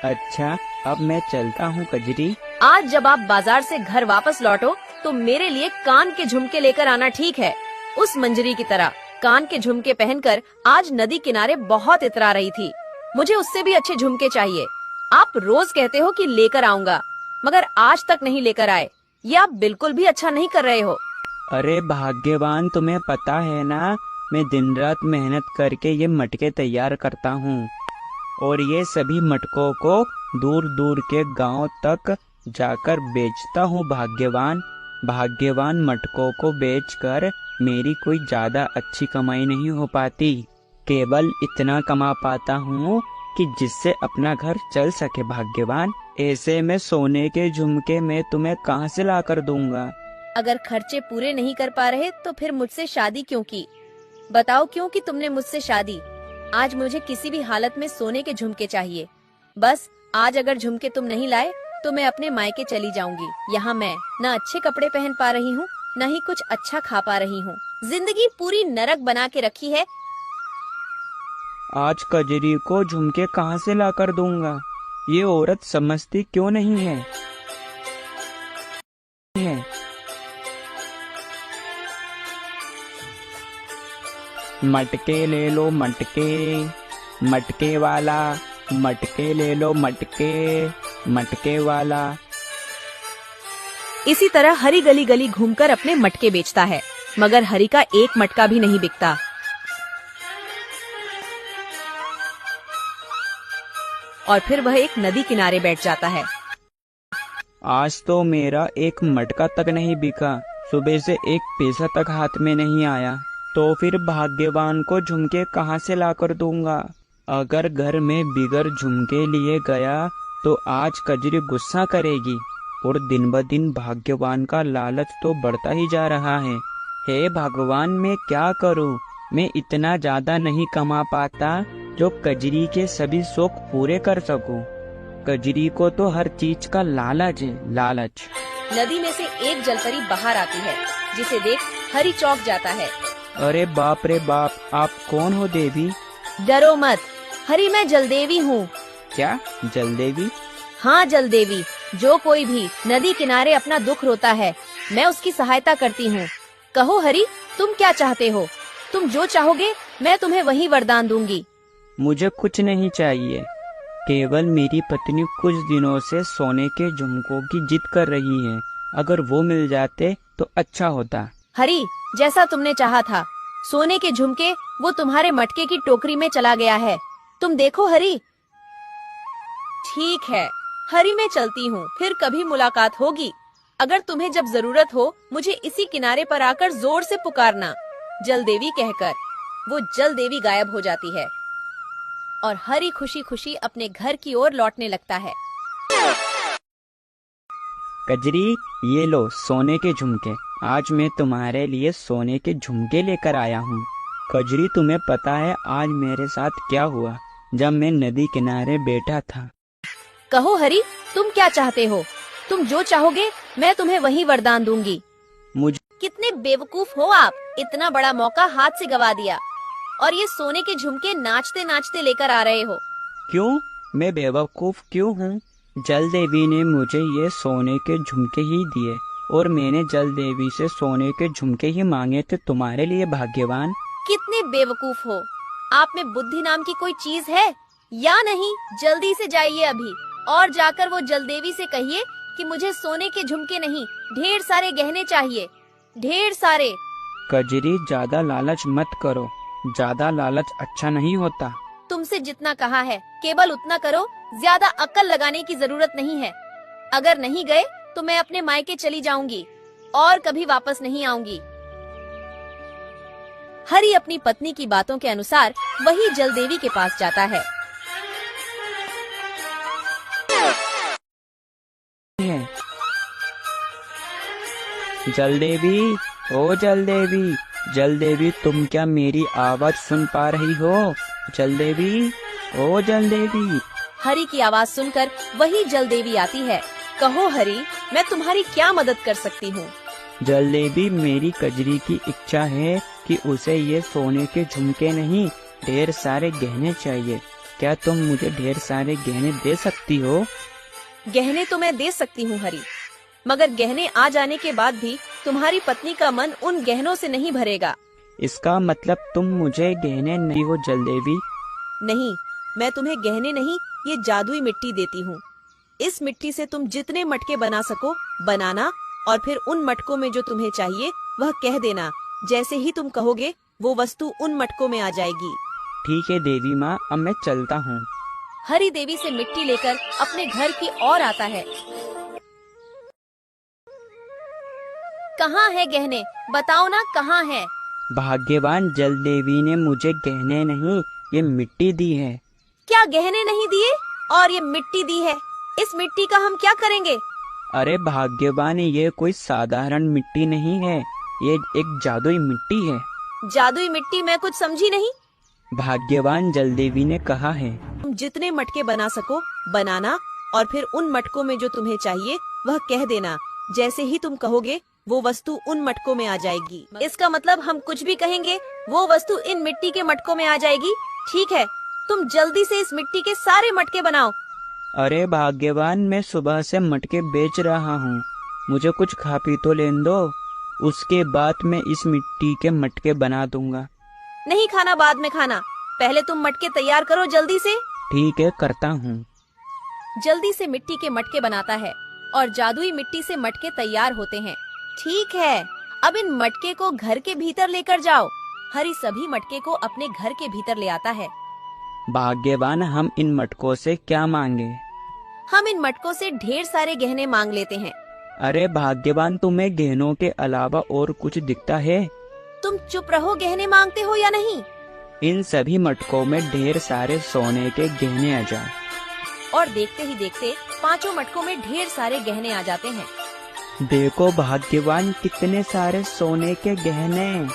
अच्छा, अब मैं चलता हूँ कजरी। आज जब आप बाजार से घर वापस लौटो तो मेरे लिए कान के झुमके लेकर आना, ठीक है? उस मंजरी की तरह कान के झुमके पहनकर आज नदी किनारे बहुत इतरा रही थी। मुझे उससे भी अच्छे झुमके चाहिए। आप रोज कहते हो कि लेकर आऊंगा, मगर आज तक नहीं लेकर आए। ये आप बिल्कुल भी अच्छा नहीं कर रहे हो। अरे भाग्यवान, तुम्हें पता है ना, मैं दिन रात मेहनत करके ये मटके तैयार करता हूँ और ये सभी मटकों को दूर दूर के गांव तक जाकर बेचता हूँ। भाग्यवान मटकों को बेचकर मेरी कोई ज्यादा अच्छी कमाई नहीं हो पाती, केवल इतना कमा पाता हूँ कि जिससे अपना घर चल सके। भाग्यवान, ऐसे में सोने के झुमके मैं तुम्हें कहाँ से ला कर दूंगा? अगर खर्चे पूरे नहीं कर पा रहे तो फिर मुझसे शादी क्यों की? बताओ क्यों की तुमने मुझसे शादी? आज मुझे किसी भी हालत में सोने के झुमके चाहिए। बस आज अगर झुमके तुम नहीं लाए तो मैं अपने मायके चली जाऊंगी। यहाँ मैं न अच्छे कपड़े पहन पा रही हूँ, न ही कुछ अच्छा खा पा रही हूँ। जिंदगी पूरी नरक बना के रखी है। आज कजरी को झुमके कहाँ से ला कर दूंगा? ये औरत समझती क्यों नहीं है? मटके ले लो मटके वाला, मटके ले लो मटके वाला। इसी तरह हरी गली गली घूमकर अपने मटके बेचता है, मगर हरी का एक मटका भी नहीं बिकता। और फिर वह एक नदी किनारे बैठ जाता है। आज तो मेरा एक मटका तक नहीं बिका, सुबह से एक पैसा तक हाथ में नहीं आया, तो फिर भाग्यवान को झुमके कहाँ से ला कर दूंगा? अगर घर में बिगर झुमके लिए गया तो आज कजरी गुस्सा करेगी और दिन ब दिन भाग्यवान का लालच तो बढ़ता ही जा रहा है। हे भगवान, मैं क्या करूं? मैं इतना ज्यादा नहीं कमा पाता जो कजरी के सभी शौक पूरे कर सकूं। कजरी को तो हर चीज का लालच है, लालच। नदी में से एक जलपरी बाहर आती है, जिसे देख हरी चौंक जाता है। अरे बाप रे बाप, आप कौन हो देवी? डरो मत हरी, मैं जलदेवी हूँ। क्या जलदेवी? हाँ जलदेवी, जो कोई भी नदी किनारे अपना दुख रोता है मैं उसकी सहायता करती हूँ। कहो हरी, तुम क्या चाहते हो? तुम जो चाहोगे मैं तुम्हें वही वरदान दूंगी। मुझे कुछ नहीं चाहिए, केवल मेरी पत्नी कुछ दिनों से सोने के झुमकों की जिद कर रही है। अगर वो मिल जाते तो अच्छा होता। हरी, जैसा तुमने चाहा था, सोने के झुमके वो तुम्हारे मटके की टोकरी में चला गया है। तुम देखो हरी। ठीक है हरी, मैं चलती हूँ, फिर कभी मुलाकात होगी। अगर तुम्हें जब जरूरत हो मुझे इसी किनारे पर आकर जोर से पुकारना। जलदेवी कहकर वो जलदेवी गायब हो जाती है और हरी खुशी खुशी अपने घर की ओर लौटने लगता है। कजरी, ये लो सोने के झुमके। आज मैं तुम्हारे लिए सोने के झुमके लेकर आया हूँ। कजरी, तुम्हें पता है आज मेरे साथ क्या हुआ जब मैं नदी किनारे बैठा था? कहो हरी, तुम क्या चाहते हो? तुम जो चाहोगे मैं तुम्हें वही वरदान दूंगी। मुझे कितने बेवकूफ हो आप, इतना बड़ा मौका हाथ से गवा दिया और ये सोने के झुमके नाचते नाचते लेकर आ रहे हो। क्यों? मैं बेवकूफ क्यों हूँ? जल देवी ने मुझे ये सोने के झुमके ही दिए और मैंने जल देवी से सोने के झुमके ही मांगे थे तुम्हारे लिए। भाग्यवान, कितने बेवकूफ हो आप में बुद्धि नाम की कोई चीज है या नहीं? जल्दी से जाइए अभी और जाकर वो जलदेवी से कहिए कि मुझे सोने के झुमके नहीं, ढेर सारे गहने चाहिए, ढेर सारे। कजरी, ज्यादा लालच मत करो, ज्यादा लालच अच्छा नहीं होता। तुमसे जितना कहा है केवल उतना करो, ज्यादा अक्ल लगाने की जरूरत नहीं है। अगर नहीं गए तो मैं अपने मायके चली जाऊंगी और कभी वापस नहीं आऊंगी। हरी अपनी पत्नी की बातों के अनुसार वही जलदेवी के पास जाता है। जलदेवी, ओ जलदेवी, जलदेवी, तुम क्या मेरी आवाज सुन पा रही हो? जलदेवी, ओ जलदेवी। हरी की आवाज सुनकर वही जलदेवी आती है। कहो हरी, मैं तुम्हारी क्या मदद कर सकती हूँ? जलदेवी, मेरी कजरी की इच्छा है कि उसे ये सोने के झुमके नहीं, ढेर सारे गहने चाहिए। क्या तुम मुझे ढेर सारे गहने दे सकती हो? गहने तो मैं दे सकती हूँ हरी, मगर गहने आ जाने के बाद भी तुम्हारी पत्नी का मन उन गहनों से नहीं भरेगा। इसका मतलब तुम मुझे गहने नहीं हो जल देवी? नहीं, मैं तुम्हें गहने नहीं, ये जादुई मिट्टी देती हूँ। इस मिट्टी से तुम जितने मटके बना सको बनाना, और फिर उन मटकों में जो तुम्हें चाहिए वह कह देना। जैसे ही तुम कहोगे वो वस्तु उन मटकों में आ जाएगी। ठीक है देवी माँ, अब मैं चलता हूँ। हरी देवी से मिट्टी लेकर अपने घर की ओर आता है। कहाँ है गहने? बताओ ना, कहाँ है? भाग्यवान जल देवी ने मुझे गहने नहीं, ये मिट्टी दी है। क्या गहने नहीं दिए और ये मिट्टी दी है? इस मिट्टी का हम क्या करेंगे? अरे भाग्यवान, ये कोई साधारण मिट्टी नहीं है, ये एक जादुई मिट्टी है। जादुई मिट्टी? मैं कुछ समझी नहीं। भाग्यवान जल देवी ने कहा है, तुम जितने मटके बना सको बनाना, और फिर उन मटकों में जो तुम्हें चाहिए वह कह देना। जैसे ही तुम कहोगे वो वस्तु उन मटकों में आ जाएगी। इसका मतलब हम कुछ भी कहेंगे वो वस्तु इन मिट्टी के मटकों में आ जाएगी। ठीक है, तुम जल्दी से इस मिट्टी के सारे मटके बनाओ। अरे भाग्यवान, मैं सुबह से मटके बेच रहा हूँ, मुझे कुछ खा पी तो लेने दो, उसके बाद मैं इस मिट्टी के मटके बना दूंगा। नहीं खाना, बाद में खाना, पहले तुम मटके तैयार करो जल्दी से। ठीक है, करता हूँ। जल्दी से मिट्टी के मटके बनाता है और जादुई मिट्टी से मटके तैयार होते हैं। ठीक है, अब इन मटके को घर के भीतर लेकर जाओ। हरी सभी मटके को अपने घर के भीतर ले आता है। भाग्यवान, हम इन मटकों से क्या मांगे? हम इन मटकों से ढेर सारे गहने मांग लेते हैं। अरे भाग्यवान, तुम्हें गहनों के अलावा और कुछ दिखता है? तुम चुप रहो, गहने मांगते हो या नहीं? इन सभी मटकों में ढेर सारे सोने के गहने आ जाए। और देखते ही देखते पांचों मटकों में ढेर सारे गहने आ जाते हैं। देखो भाग्यवान, कितने सारे सोने के गहने।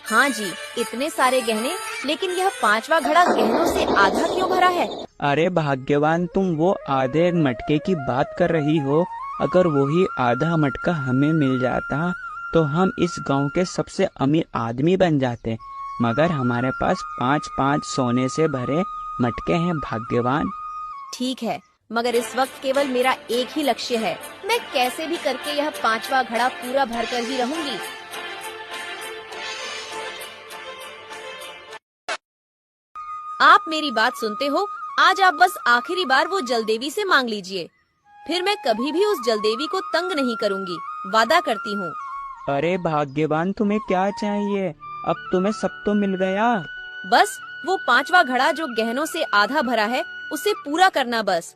हाँ जी, इतने सारे गहने, लेकिन यह पांचवा घड़ा गहनों से आधा क्यों भरा है? अरे भाग्यवान, तुम वो आधे मटके की बात कर रही हो। अगर वही आधा मटका हमें मिल जाता तो हम इस गांव के सबसे अमीर आदमी बन जाते, मगर हमारे पास 5-5 सोने से भरे मटके हैं भाग्यवान। ठीक है, मगर इस वक्त केवल मेरा एक ही लक्ष्य है। मैं कैसे भी करके यह पांचवा घड़ा पूरा भरकर ही रहूंगी। आप मेरी बात सुनते हो? आज आप बस आखिरी बार वो जलदेवी से मांग लीजिए, फिर मैं कभी भी उस जलदेवी को तंग नहीं करूंगी, वादा करती हूँ। अरे भाग्यवान, तुम्हें क्या चाहिए? अब तुम्हें सब तो मिल गया। बस वो पांचवा घड़ा जो गहनों से आधा भरा है उसे पूरा करना बस।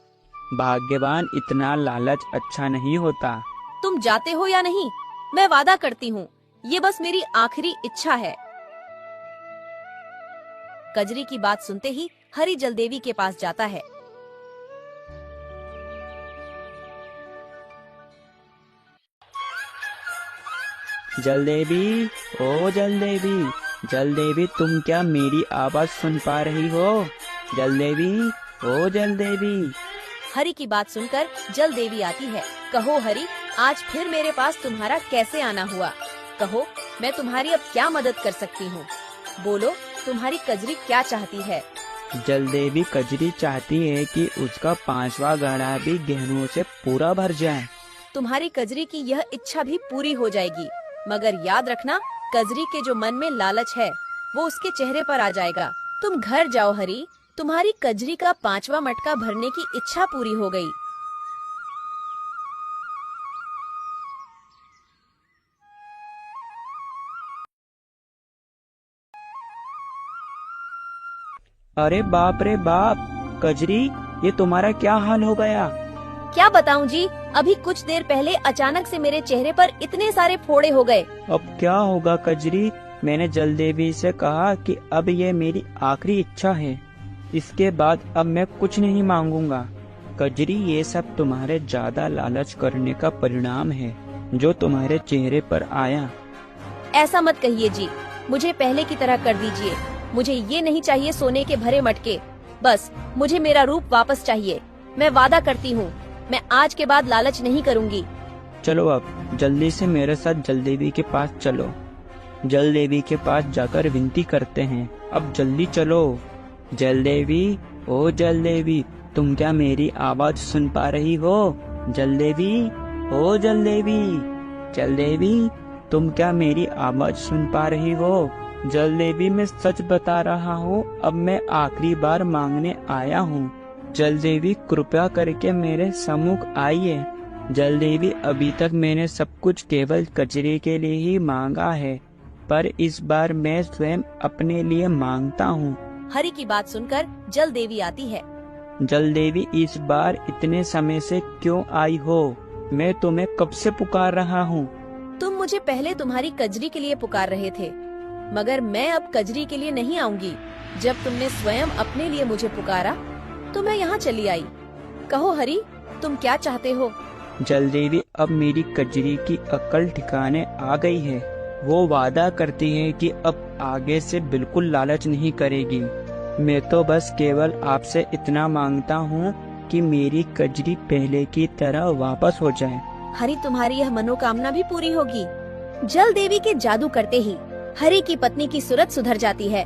भाग्यवान, इतना लालच अच्छा नहीं होता। तुम जाते हो या नहीं? मैं वादा करती हूँ, ये बस मेरी आखिरी इच्छा है। कजरी की बात सुनते ही हरी जलदेवी के पास जाता है। जलदेवी, ओ जलदेवी, जलदेवी, तुम क्या मेरी आवाज सुन पा रही हो? जलदेवी, ओ जलदेवी। हरी की बात सुनकर जलदेवी आती है। कहो हरी, आज फिर मेरे पास तुम्हारा कैसे आना हुआ? कहो, मैं तुम्हारी अब क्या मदद कर सकती हूँ? बोलो, तुम्हारी कजरी क्या चाहती है? जलदेवी, कजरी चाहती है कि उसका 5वां घड़ा भी गहनों से पूरा भर जाए। तुम्हारी कजरी की यह इच्छा भी पूरी हो जाएगी, मगर याद रखना, कजरी के जो मन में लालच है वो उसके चेहरे पर आ जाएगा। तुम घर जाओ हरी, तुम्हारी कजरी का 5वां मटका भरने की इच्छा पूरी हो गई। अरे बाप रे बाप, कजरी, ये तुम्हारा क्या हाल हो गया? क्या बताऊं जी, अभी कुछ देर पहले अचानक से मेरे चेहरे पर इतने सारे फोड़े हो गए। अब क्या होगा कजरी? मैंने जलदेवी से कहा कि अब ये मेरी आखिरी इच्छा है, इसके बाद अब मैं कुछ नहीं मांगूंगा। कजरी, ये सब तुम्हारे ज्यादा लालच करने का परिणाम है जो तुम्हारे चेहरे पर आया। ऐसा मत कहिए जी, मुझे पहले की तरह कर दीजिए। मुझे ये नहीं चाहिए सोने के भरे मटके, बस मुझे मेरा रूप वापस चाहिए। मैं वादा करती हूँ, मैं आज के बाद लालच नहीं करूँगी। चलो अब जल्दी से मेरे साथ जलदेवी के पास चलो। जलदेवी के पास जाकर विनती करते हैं। अब जल्दी चलो। जल देवी, ओ जल देवी, तुम क्या मेरी आवाज सुन पा रही हो? जल देवी, ओ जल देवी, जल देवी, तुम क्या मेरी आवाज सुन पा रही हो? जल देवी, मैं सच बता रहा हूँ, अब मैं आखिरी बार मांगने आया हूँ। जल देवी, कृपया करके मेरे सम्मुख आइए। जल देवी, अभी तक मैंने सब कुछ केवल कचरे के लिए ही मांगा है, पर इस बार मैं स्वयं अपने लिए मांगता हूँ। हरि की बात सुनकर जल देवी आती है। जल देवी, इस बार इतने समय से क्यों आई हो? मैं तुम्हें कब से पुकार रहा हूँ। तुम मुझे पहले तुम्हारी कजरी के लिए पुकार रहे थे, मगर मैं अब कजरी के लिए नहीं आऊंगी। जब तुमने स्वयं अपने लिए मुझे पुकारा तो मैं यहाँ चली आई। कहो हरि, तुम क्या चाहते हो? जल देवी, अब मेरी कजरी की अक्ल ठिकाने आ गई है। वो वादा करती है कि अब आगे से बिल्कुल लालच नहीं करेगी। मैं तो बस केवल आपसे इतना मांगता हूँ कि मेरी कजरी पहले की तरह वापस हो जाए। हरि, तुम्हारी यह मनोकामना भी पूरी होगी। जल देवी के जादू करते ही हरि की पत्नी की सूरत सुधर जाती है।